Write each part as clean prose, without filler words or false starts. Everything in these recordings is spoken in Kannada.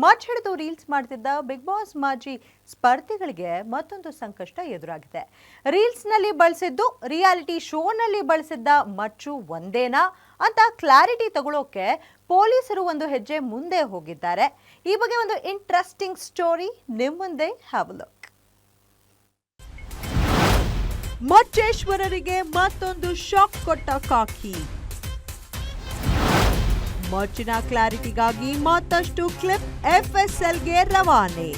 ಮಚ್ ಹಿಡಿದು ರೀಲ್ಸ್ ಮಾಡ್ತಿದ್ದ ಬಿಗ್ ಬಾಸ್ ಮಾಜಿ ಸ್ಪರ್ಧಿಗಳಿಗೆ ಮತ್ತೊಂದು ಸಂಕಷ್ಟ ಎದುರಾಗಿದೆ. ರೀಲ್ಸ್ನಲ್ಲಿ ಬಳಸಿದ್ದು ರಿಯಾಲಿಟಿ ಶೋನಲ್ಲಿ ಬಳಸಿದ್ದ ಮಚ್ಚು ಒಂದೇನಾ ಅಂತ ಕ್ಲಾರಿಟಿ ತಗೊಳ್ಳೋಕೆ ಪೊಲೀಸರು ಒಂದು ಹೆಜ್ಜೆ ಮುಂದೆ ಹೋಗಿದ್ದಾರೆ. ಈ ಬಗ್ಗೆ ಒಂದು ಇಂಟ್ರೆಸ್ಟಿಂಗ್ ಸ್ಟೋರಿ ನಿಮ್ಮ ಮುಂದೆ ಹ್ಯಾವ್ ಅ ಲುಕ್. ಮಚ್ಚೇಶ್ವರರಿಗೆ ಮತ್ತೊಂದು ಶಾಕ್ ಕೊಟ್ಟ ಕಾಕಿ. ಮಚ್ಚಿನ ಕ್ಲಾರಿಟಿಗಾಗಿ ಮತ್ತಷ್ಟು ಕ್ಲಿಪ್ FSLಗೆ ರವಾನೆ.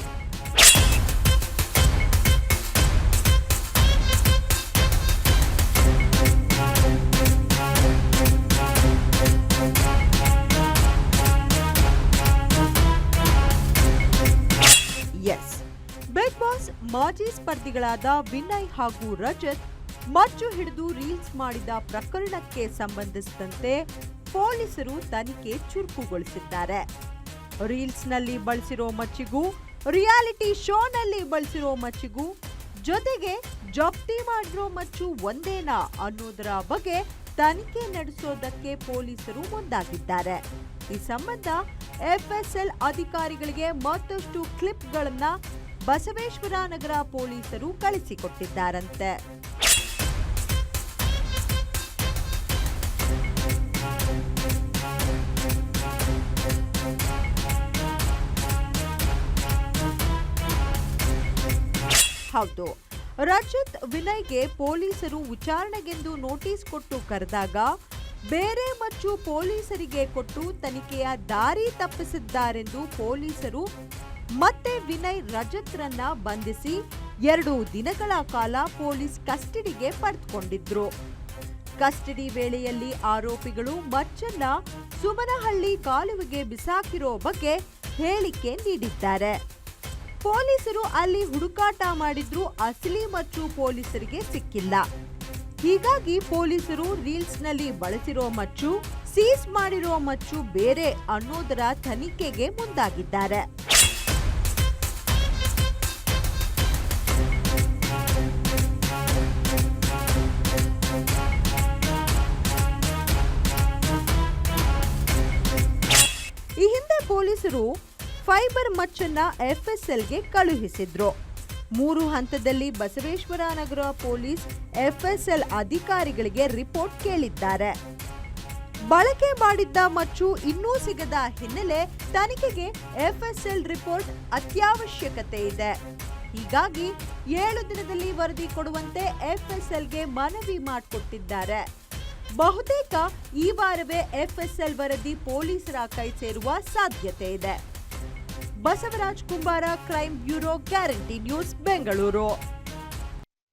ಎಸ್, ಬಿಗ್ ಬಾಸ್ ಮಾಜಿ ಸ್ಪರ್ಧಿಗಳಾದ ವಿನಯ್ ಹಾಗೂ ರಜತ್ ಮಚ್ಚು ಹಿಡಿದು ರೀಲ್ಸ್ ಮಾಡಿದ ಪ್ರಕರಣಕ್ಕೆ ಸಂಬಂಧಿಸಿದಂತೆ ಪೊಲೀಸರು ತನಿಖೆ ಚುರುಕುಗೊಳಿಸಿದ್ದಾರೆ. ರೀಲ್ಸ್ನಲ್ಲಿ ಬಳಸಿರೋ ಮಚ್ಚಿಗೂ ರಿಯಾಲಿಟಿ ಶೋನಲ್ಲಿ ಬಳಸಿರೋ ಮಚ್ಚಿಗೂ ಜೊತೆಗೆ ಜಪ್ತಿ ಮಾಡಿರೋ ಮಚ್ಚು ಒಂದೇನಾ ಅನ್ನೋದರ ಬಗ್ಗೆ ತನಿಖೆ ನಡೆಸೋದಕ್ಕೆ ಪೊಲೀಸರು ಮುಂದಾಗಿದ್ದಾರೆ. ಈ ಸಂಬಂಧ FSL ಅಧಿಕಾರಿಗಳಿಗೆ ಮತ್ತಷ್ಟು ಕ್ಲಿಪ್ಗಳನ್ನ ಬಸವೇಶ್ವರ ನಗರ ಪೊಲೀಸರು ಕಳಿಸಿಕೊಟ್ಟಿದ್ದಾರಂತೆ. ಹೌದು, ರಜತ್ ವಿನಯ್ಗೆ ಪೊಲೀಸರು ವಿಚಾರಣೆಗೆಂದು ನೋಟಿಸ್ ಕೊಟ್ಟು ಕರೆದಾಗ ಬೇರೆ ಮಚ್ಚು ಪೊಲೀಸರಿಗೆ ಕೊಟ್ಟು ತನಿಖೆಯ ದಾರಿ ತಪ್ಪಿಸಿದ್ದಾರೆಂದು ಪೊಲೀಸರು ಮತ್ತೆ ವಿನಯ್ ರಜತ್ರನ್ನ ಬಂಧಿಸಿ 2 ದಿನಗಳ ಕಾಲ ಪೊಲೀಸ್ ಕಸ್ಟಡಿಗೆ ಪಡೆದುಕೊಂಡಿದ್ರು. ಕಸ್ಟಡಿ ವೇಳೆಯಲ್ಲಿ ಆರೋಪಿಗಳು ಮಚ್ಚನ್ನ ಸುಮನಹಳ್ಳಿ ಕಾಲುವೆಗೆ ಬಿಸಾಕಿರೋ ಬಗ್ಗೆ ಹೇಳಿಕೆ ನೀಡಿದ್ದಾರೆ. ಪೊಲೀಸರು ಅಲ್ಲಿ ಹುಡುಕಾಟ ಮಾಡಿದ್ರೂ ಅಸಲಿ ಮಚ್ಚು ಪೊಲೀಸರಿಗೆ ಸಿಕ್ಕಿಲ್ಲ. ಹೀಗಾಗಿ ಪೊಲೀಸರು ರೀಲ್ಸ್ನಲ್ಲಿ ಬಳಸಿರೋ ಮಚ್ಚು, ಸೀಸ್ ಮಾಡಿರೋ ಮಚ್ಚು ಬೇರೆ ಅನ್ನೋದರ ತನಿಖೆಗೆ ಮುಂದಾಗಿದ್ದಾರೆ. ಈ ಹಿಂದೆ ಪೊಲೀಸರು ಫೈಬರ್ ಮಚ್ಚನ್ನ FSLಗೆ ಕಳುಹಿಸಿದ್ರು. 3 ಹಂತದಲ್ಲಿ ಬಸವೇಶ್ವರ ನಗರ ಪೊಲೀಸ್ FSL ಅಧಿಕಾರಿಗಳಿಗೆ ರಿಪೋರ್ಟ್ ಕೇಳಿದ್ದಾರೆ. ಬಳಕೆ ಮಾಡಿದ್ದ ಮಚ್ಚು ಇನ್ನೂ ಸಿಗದ ಹಿನ್ನೆಲೆ ತನಿಖೆಗೆ FSL ರಿಪೋರ್ಟ್ ಅತ್ಯವಶ್ಯಕತೆ ಇದೆ. ಹೀಗಾಗಿ 7 ದಿನದಲ್ಲಿ ವರದಿ ಕೊಡುವಂತೆ FSLಗೆ ಮನವಿ ಮಾಡಿಕೊಟ್ಟಿದ್ದಾರೆ. ಬಹುತೇಕ ಈ ವಾರವೇ FSL ವರದಿ ಪೊಲೀಸರ ಕೈ ಸೇರುವ ಸಾಧ್ಯತೆ ಇದೆ. ಬಸವರಾಜ್ ಕುಂಬಾರ, crime bureau, guarantee news, Bengaluru.